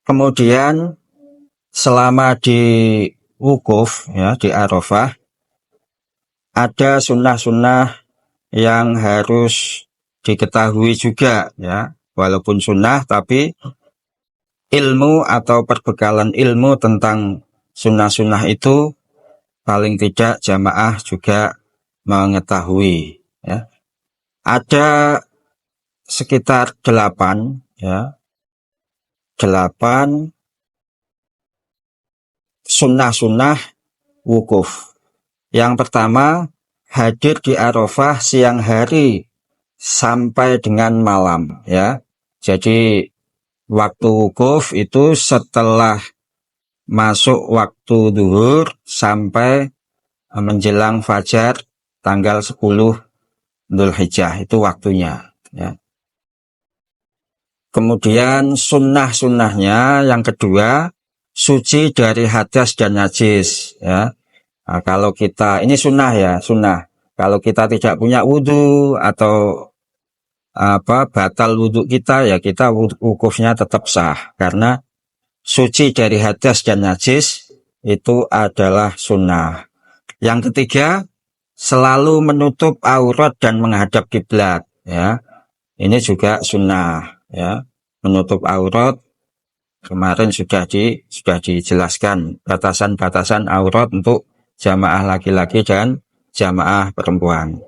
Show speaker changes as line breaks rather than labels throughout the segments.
Kemudian selama di wukuf ya di Arafah ada sunnah-sunnah yang harus diketahui juga ya. Walaupun sunnah tapi ilmu atau perbekalan ilmu tentang sunnah-sunnah itu paling tidak jamaah juga mengetahui ya. Ada sekitar 8 ya, 8 sunnah-sunnah wukuf. Yang pertama, hadir di Arafah siang hari sampai dengan malam ya. Jadi waktu wukuf itu setelah masuk waktu zuhur sampai menjelang fajar tanggal 10 Dzulhijjah itu waktunya ya. Kemudian sunnah-sunnahnya yang kedua, suci dari hadas dan najis ya. Nah, kalau kita ini sunnah ya, sunnah. Kalau kita tidak punya wudhu atau batal wudhu kita ya, kita wukufnya tetap sah karena suci dari hadas dan najis itu adalah sunnah. Yang ketiga, selalu menutup aurat dan menghadap kiblat ya. Ini juga sunnah ya. Menutup aurat kemarin sudah dijelaskan batasan-batasan aurat untuk jamaah laki-laki dan jamaah perempuan.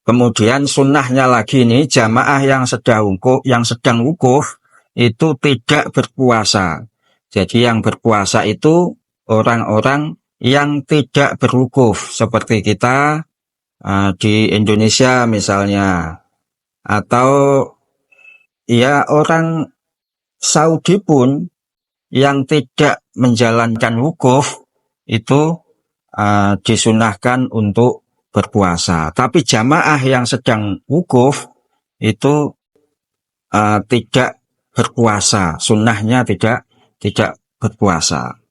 Kemudian sunnahnya lagi ini jamaah yang sedang wukuf itu tidak berpuasa. Jadi yang berpuasa itu orang-orang yang tidak berwukuf seperti kita di Indonesia misalnya, atau ya orang Saudi pun yang tidak menjalankan wukuf itu disunahkan untuk berpuasa. Tapi jamaah yang sedang wukuf itu tidak berpuasa, sunnahnya tidak berpuasa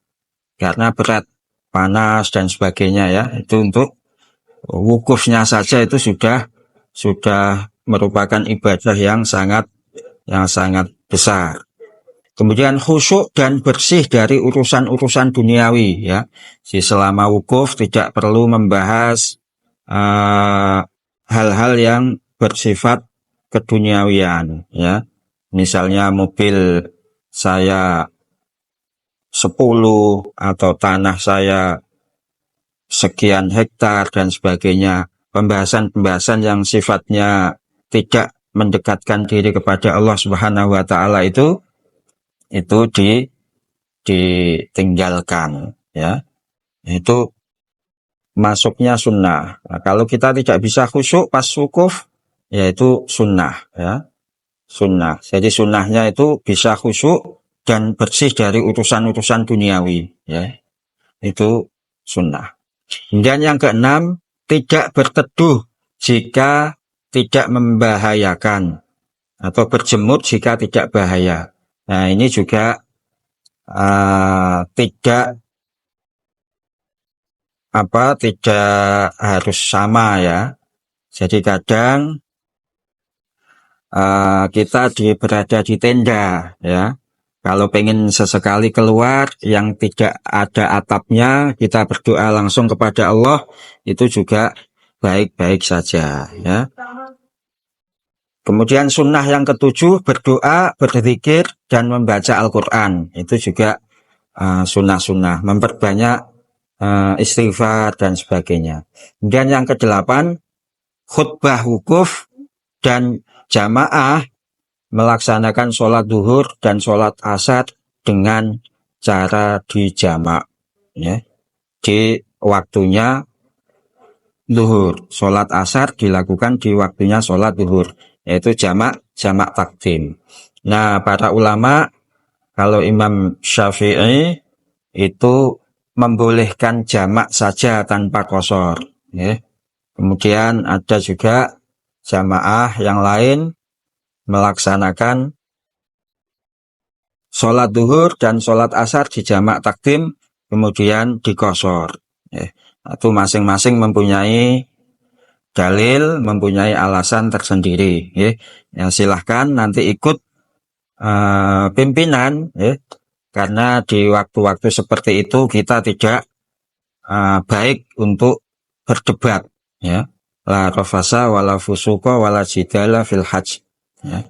karena berat, panas dan sebagainya ya. Itu untuk wukufnya saja itu sudah merupakan ibadah yang sangat besar. Kemudian khusyuk dan bersih dari urusan-urusan duniawi ya. Jadi selama wukuf tidak perlu membahas hal-hal yang bersifat keduniawian ya. Misalnya mobil saya 10 atau tanah saya sekian hektar dan sebagainya. Pembahasan-pembahasan yang sifatnya tidak mendekatkan diri kepada Allah Subhanahu wa taala itu ditinggalkan ya. Itu masuknya sunnah. Nah, kalau kita tidak bisa khusyuk pas wukuf yaitu sunnah ya. Sunnah. Jadi sunnahnya itu bisa khusyuk dan bersih dari urusan-urusan duniawi ya. Itu sunnah. Kemudian yang keenam, tidak berteduh jika tidak membahayakan atau berjemur jika tidak bahaya. Nah, ini juga tidak harus sama ya. Jadi kadang kita berada di tenda ya. Kalau pengen sesekali keluar yang tidak ada atapnya, kita berdoa langsung kepada Allah, itu juga baik-baik saja ya. Kemudian sunnah yang ketujuh, berdoa, berzikir, dan membaca Al-Quran. Itu juga sunnah-sunnah, memperbanyak istighfar dan sebagainya. Kemudian yang kedelapan, khutbah wukuf dan jamaah melaksanakan sholat duhur dan sholat asar dengan cara dijamak ya. Di waktunya duhur, sholat asar dilakukan di waktunya sholat duhur, yaitu jamak takdim. Nah, para ulama kalau Imam Syafi'i itu membolehkan jamak saja tanpa qashar ya. Kemudian ada juga jamaah yang lain melaksanakan sholat duhur dan sholat asar di jamak takdim kemudian di qashar ya. Itu masing-masing mempunyai dalil, mempunyai alasan tersendiri ya. Ya silahkan nanti ikut pimpinan, ya, karena di waktu-waktu seperti itu kita tidak baik untuk berdebat, ya. La rafasa wala fusuqa wala jidala fil hajj, ya.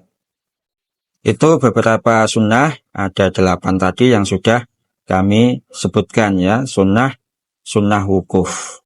Itu beberapa sunnah, ada 8 tadi yang sudah kami sebutkan, ya, sunnah wukuf.